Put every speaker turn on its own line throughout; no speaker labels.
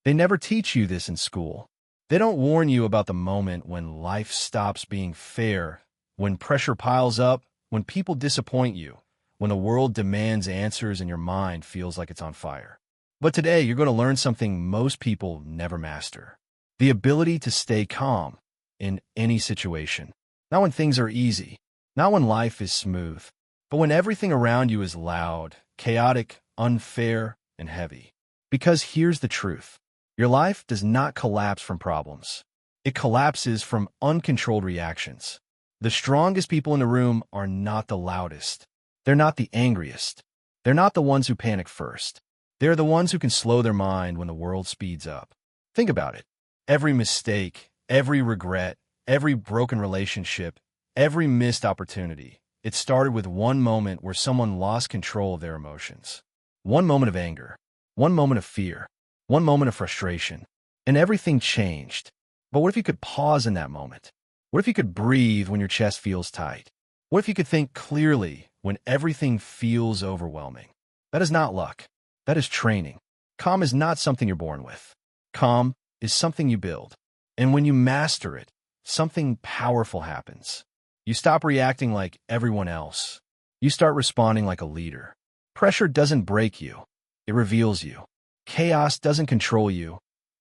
They never teach you this in school. They don't warn you about the moment when life stops being fair, when pressure piles up, when people disappoint you, when the world demands answers and your mind feels like it's on fire. But today, you're going to learn something most people never master: the ability to stay calm in any situation. Not when things are easy, not when life is smooth, but when everything around you is loud, chaotic, unfair, and heavy. Because here's the truth: your life does not collapse from problems. It collapses from uncontrolled reactions. The strongest people in the room are not the loudest. They're not the angriest. They're not the ones who panic first. They're the ones who can slow their mind when the world speeds up. Think about it. Every mistake, every regret, every broken relationship, every missed opportunity, it started with one moment where someone lost control of their emotions. One moment of anger, one moment of fear, one moment of frustration, and everything changed. But what if you could pause in that moment? What if you could breathe when your chest feels tight? What if you could think clearly when everything feels overwhelming? That is not luck. That is training. Calm is not something you're born with. Calm is something you build. And when you master it, something powerful happens. You stop reacting like everyone else. You start responding like a leader. Pressure doesn't break you. It reveals you. Chaos doesn't control you.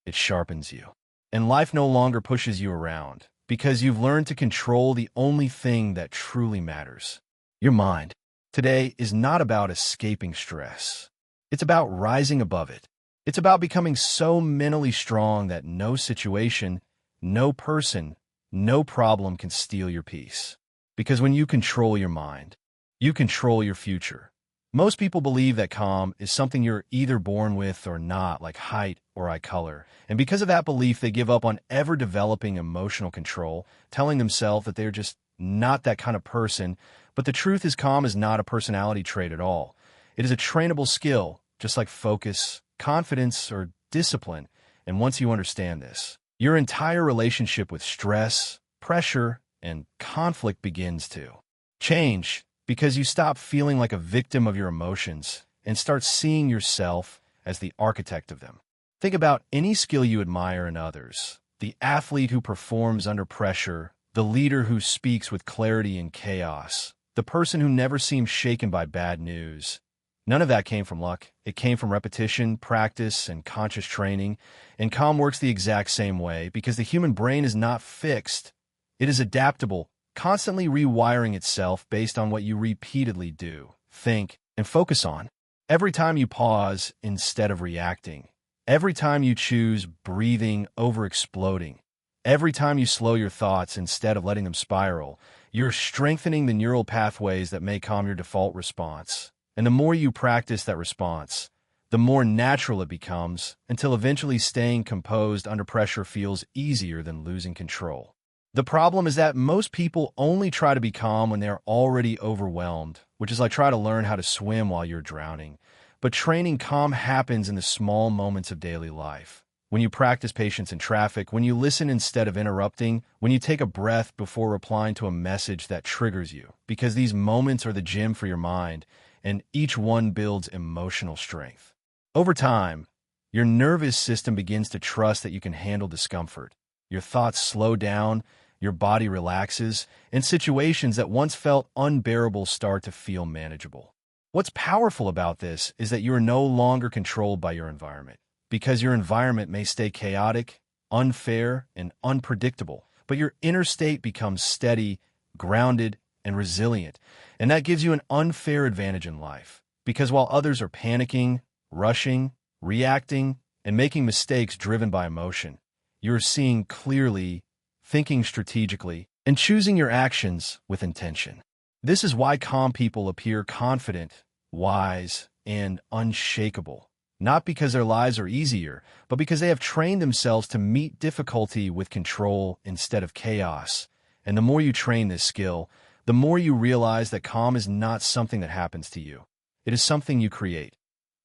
It sharpens you. And life no longer pushes you around because you've learned to control the only thing that truly matters: your mind. Today is not about escaping stress. It's about rising above it. It's about becoming so mentally strong that no situation, no person, no problem can steal your peace. Because when you control your mind, you control your future. Most people believe that calm is something you're either born with or not, like height or eye color. And because of that belief, they give up on ever developing emotional control, telling themselves that they're just not that kind of person. But the truth is, calm is not a personality trait at all. It is a trainable skill, just like focus, confidence, or discipline. And once you understand this, your entire relationship with stress, pressure, and conflict begins to change, because you stop feeling like a victim of your emotions and start seeing yourself as the architect of them. Think about any skill you admire in others: the athlete who performs under pressure, the leader who speaks with clarity in chaos, the person who never seems shaken by bad news. None of that came from luck. It came from repetition, practice, and conscious training. And calm works the exact same way, because the human brain is not fixed. It is adaptable, constantly rewiring itself based on what you repeatedly do, think, and focus on. Every time you pause instead of reacting, every time you choose breathing over exploding, every time you slow your thoughts instead of letting them spiral, you're strengthening the neural pathways that make calm your default response. And the more you practice that response, the more natural it becomes, until eventually staying composed under pressure feels easier than losing control. The problem is that most people only try to be calm when they're already overwhelmed, which is like trying to learn how to swim while you're drowning. But training calm happens in the small moments of daily life. When you practice patience in traffic, when you listen instead of interrupting, when you take a breath before replying to a message that triggers you, because these moments are the gym for your mind, and each one builds emotional strength. Over time, your nervous system begins to trust that you can handle discomfort. Your thoughts slow down, your body relaxes, and situations that once felt unbearable start to feel manageable. What's powerful about this is that you are no longer controlled by your environment, because your environment may stay chaotic, unfair, and unpredictable, but your inner state becomes steady, grounded, and resilient. And that gives you an unfair advantage in life, because while others are panicking, rushing, reacting, and making mistakes driven by emotion, you're seeing clearly, thinking strategically, and choosing your actions with intention. This is why calm people appear confident, wise, and unshakable. Not because their lives are easier, but because they have trained themselves to meet difficulty with control instead of chaos. And the more you train this skill, the more you realize that calm is not something that happens to you. It is something you create.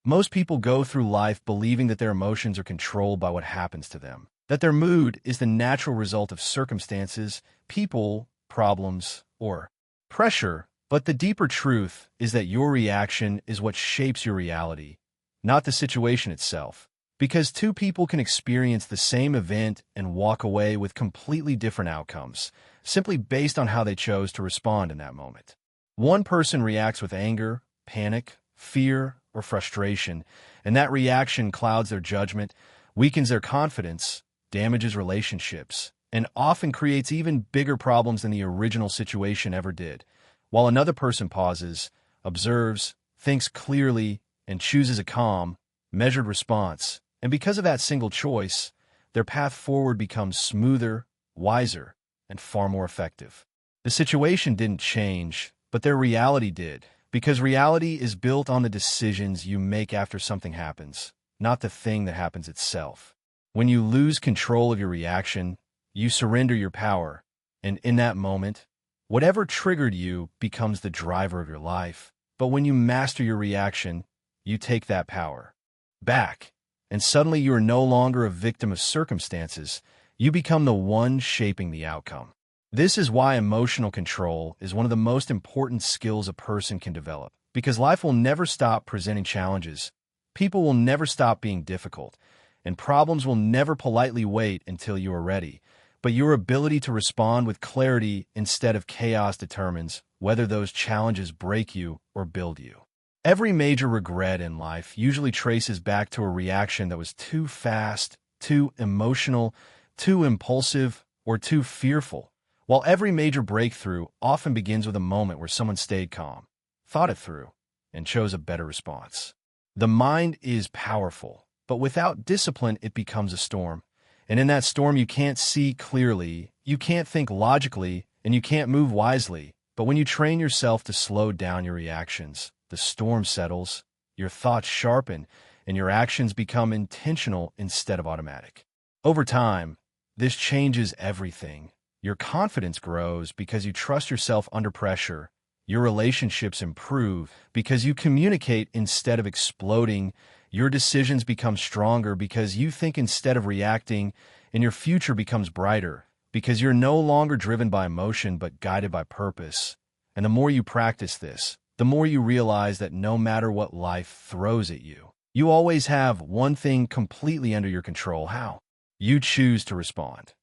Most people go through life believing that their emotions are controlled by what happens to them, that their mood is the natural result of circumstances, people, problems, or pressure. But the deeper truth is that your reaction is what shapes your reality, not the situation itself. Because two people can experience the same event and walk away with completely different outcomes, simply based on how they chose to respond in that moment. One person reacts with anger, panic, fear, or frustration, and that reaction clouds their judgment, weakens their confidence, damages relationships, and often creates even bigger problems than the original situation ever did. While another person pauses, observes, thinks clearly, and chooses a calm, measured response, and because of that single choice, their path forward becomes smoother, wiser, and far more effective. The situation didn't change, but their reality did, because reality is built on the decisions you make after something happens, not the thing that happens itself. When you lose control of your reaction, you surrender your power, and in that moment, whatever triggered you becomes the driver of your life. But when you master your reaction, you take that power back, and suddenly you are no longer a victim of circumstances. You become the one shaping the outcome. This is why emotional control is one of the most important skills a person can develop, because life will never stop presenting challenges, people will never stop being difficult, and problems will never politely wait until you are ready. But your ability to respond with clarity instead of chaos determines whether those challenges break you or build you. Every major regret in life usually traces back to a reaction that was too fast, too emotional, too impulsive, or too fearful. While every major breakthrough often begins with a moment where someone stayed calm, thought it through, and chose a better response. The mind is powerful, but without discipline it becomes a storm. And in that storm you can't see clearly, you can't think logically, and you can't move wisely. But when you train yourself to slow down your reactions, the storm settles, your thoughts sharpen, and your actions become intentional instead of automatic. Over time, this changes everything. Your confidence grows because you trust yourself under pressure. Your relationships improve because you communicate instead of exploding. Your decisions become stronger because you think instead of reacting, and your future becomes brighter because you're no longer driven by emotion but guided by purpose. And the more you practice this, the more you realize that no matter what life throws at you, you always have one thing completely under your control: how you choose to respond.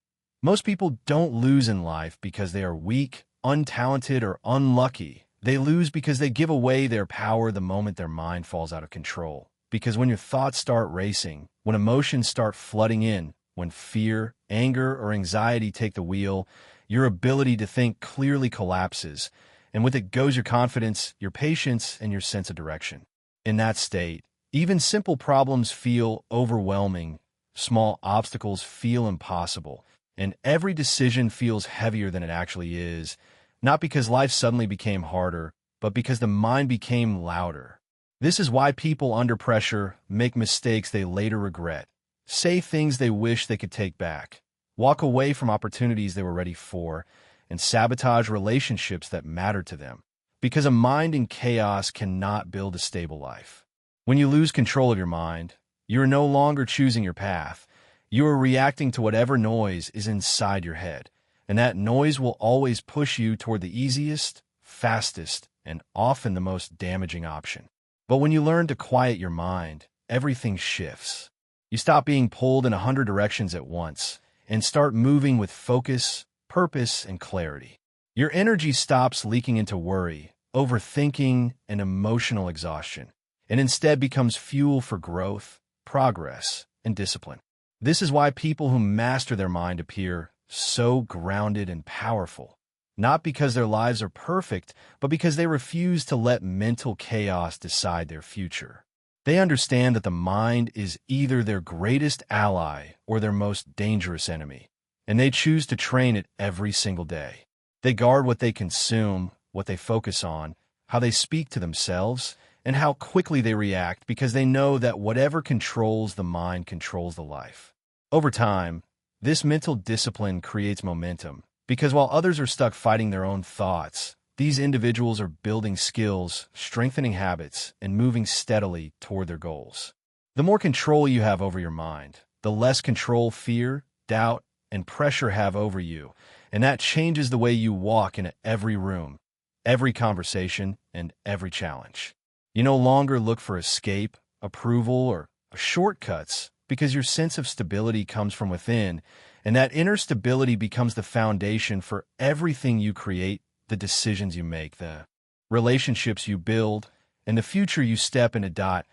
Most people don't lose in life because they are weak, untalented, or unlucky. They lose because they give away their power the moment their mind falls out of control. Because when your thoughts start racing, when emotions start flooding in, when fear, anger, or anxiety take the wheel, your ability to think clearly collapses, and with it goes your confidence, your patience, and your sense of direction. In that state, even simple problems feel overwhelming, small obstacles feel impossible, and every decision feels heavier than it actually is, not because life suddenly became harder, but because the mind became louder. This is why people under pressure make mistakes they later regret, say things they wish they could take back, walk away from opportunities they were ready for, and sabotage relationships that matter to them. Because a mind in chaos cannot build a stable life. When you lose control of your mind, you are no longer choosing your path. You are reacting to whatever noise is inside your head, and that noise will always push you toward the easiest, fastest, and often the most damaging option. But when you learn to quiet your mind, everything shifts. You stop being pulled in 100 directions at once and start moving with focus, purpose, and clarity. Your energy stops leaking into worry, overthinking, and emotional exhaustion, and instead becomes fuel for growth, progress, and discipline. This is why people who master their mind appear so grounded and powerful, not because their lives are perfect, but because they refuse to let mental chaos decide their future. They understand that the mind is either their greatest ally or their most dangerous enemy, and they choose to train it every single day. They guard what they consume, what they focus on, how they speak to themselves, and how quickly they react, because they know that whatever controls the mind controls the life. Over time, this mental discipline creates momentum, because while others are stuck fighting their own thoughts, these individuals are building skills, strengthening habits, and moving steadily toward their goals. The more control you have over your mind, the less control fear, doubt, and pressure have over you, and that changes the way you walk into every room, every conversation, and every challenge. You no longer look for escape, approval, or shortcuts, because your sense of stability comes from within, and that inner stability becomes the foundation for everything you create, the decisions you make, the relationships you build, and the future you step into.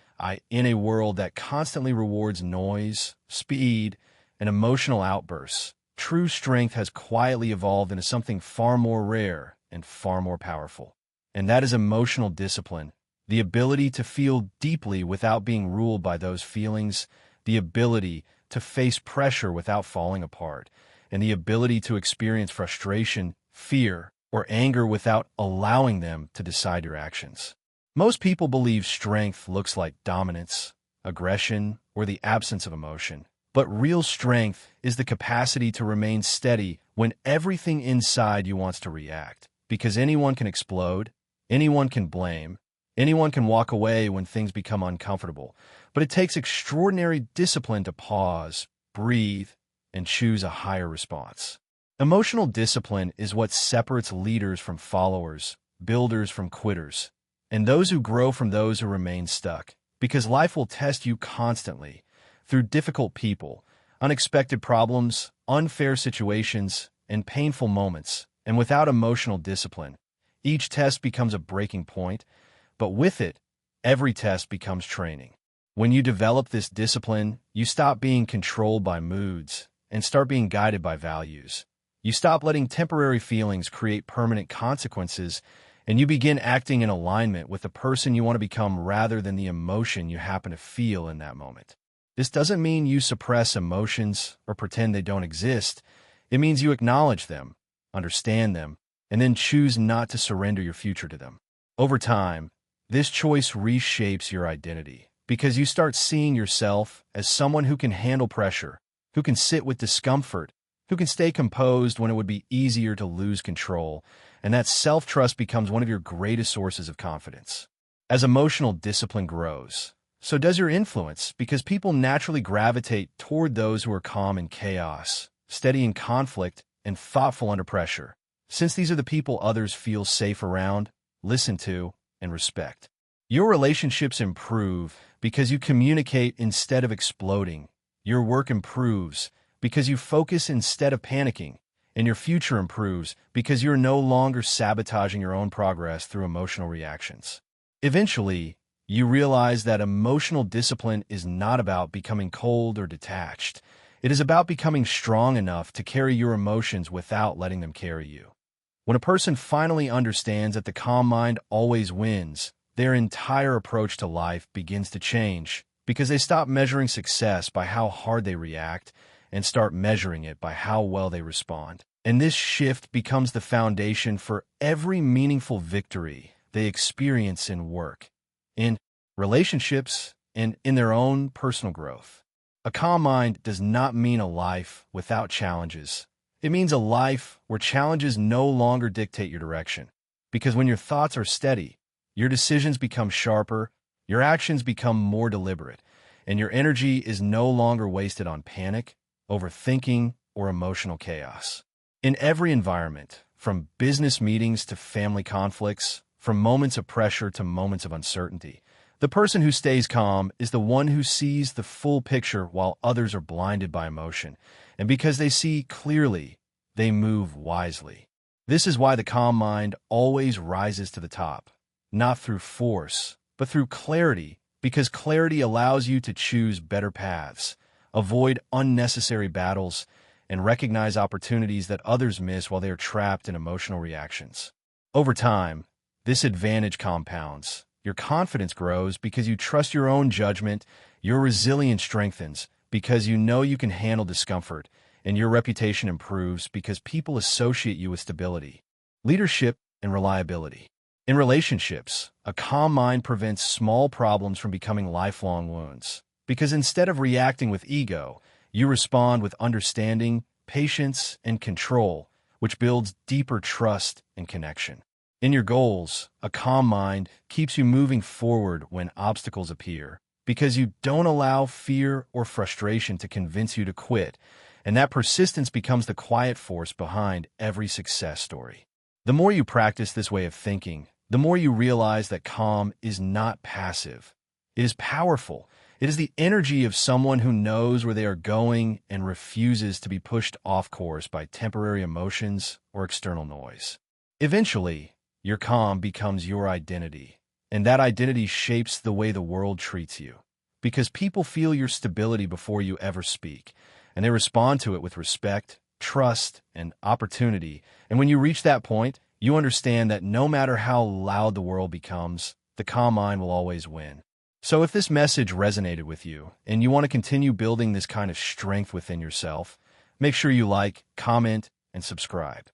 In a world that constantly rewards noise, speed, and emotional outbursts, true strength has quietly evolved into something far more rare and far more powerful. And that is emotional discipline, the ability to feel deeply without being ruled by those feelings, the ability to face pressure without falling apart, and the ability to experience frustration, fear, or anger without allowing them to decide your actions. Most people believe strength looks like dominance, aggression, or the absence of emotion. But real strength is the capacity to remain steady when everything inside you wants to react. Because anyone can explode, anyone can blame, anyone can walk away when things become uncomfortable. But it takes extraordinary discipline to pause, breathe, and choose a higher response. Emotional discipline is what separates leaders from followers, builders from quitters, and those who grow from those who remain stuck. Because life will test you constantly, through difficult people, unexpected problems, unfair situations, and painful moments. And without emotional discipline, each test becomes a breaking point, but with it, every test becomes training. When you develop this discipline, you stop being controlled by moods and start being guided by values. You stop letting temporary feelings create permanent consequences, and you begin acting in alignment with the person you want to become rather than the emotion you happen to feel in that moment. This doesn't mean you suppress emotions or pretend they don't exist. It means you acknowledge them, understand them, and then choose not to surrender your future to them. Over time, this choice reshapes your identity because you start seeing yourself as someone who can handle pressure, who can sit with discomfort, who can stay composed when it would be easier to lose control, and that self-trust becomes one of your greatest sources of confidence. As emotional discipline grows, so does your influence, because people naturally gravitate toward those who are calm in chaos, steady in conflict, and thoughtful under pressure, since these are the people others feel safe around, listen to, and respect. Your relationships improve because you communicate instead of exploding. Your work improves because you focus instead of panicking. And your future improves because you're no longer sabotaging your own progress through emotional reactions. Eventually, you realize that emotional discipline is not about becoming cold or detached. It is about becoming strong enough to carry your emotions without letting them carry you. When a person finally understands that the calm mind always wins, their entire approach to life begins to change because they stop measuring success by how hard they react and start measuring it by how well they respond. And this shift becomes the foundation for every meaningful victory they experience in work, in relationships, and in their own personal growth. A calm mind does not mean a life without challenges. It means a life where challenges no longer dictate your direction. Because when your thoughts are steady, your decisions become sharper, your actions become more deliberate, and your energy is no longer wasted on panic, overthinking, or emotional chaos. In every environment, from business meetings to family conflicts, from moments of pressure to moments of uncertainty, the person who stays calm is the one who sees the full picture while others are blinded by emotion. And because they see clearly, they move wisely. This is why the calm mind always rises to the top, not through force, but through clarity, because clarity allows you to choose better paths, avoid unnecessary battles, and recognize opportunities that others miss while they are trapped in emotional reactions. Over time, this advantage compounds. Your confidence grows because you trust your own judgment, your resilience strengthens because you know you can handle discomfort, and your reputation improves because people associate you with stability, leadership, and reliability. In relationships, a calm mind prevents small problems from becoming lifelong wounds, because instead of reacting with ego, you respond with understanding, patience, and control, which builds deeper trust and connection. In your goals, a calm mind keeps you moving forward when obstacles appear, because you don't allow fear or frustration to convince you to quit, and that persistence becomes the quiet force behind every success story. The more you practice this way of thinking, the more you realize that calm is not passive. It is powerful, It is the energy of someone who knows where they are going and refuses to be pushed off course by temporary emotions or external noise. Eventually, your calm becomes your identity, and that identity shapes the way the world treats you. Because people feel your stability before you ever speak, and they respond to it with respect, trust, and opportunity. And when you reach that point, you understand that no matter how loud the world becomes, the calm mind will always win. So if this message resonated with you, and you want to continue building this kind of strength within yourself, make sure you like, comment, and subscribe.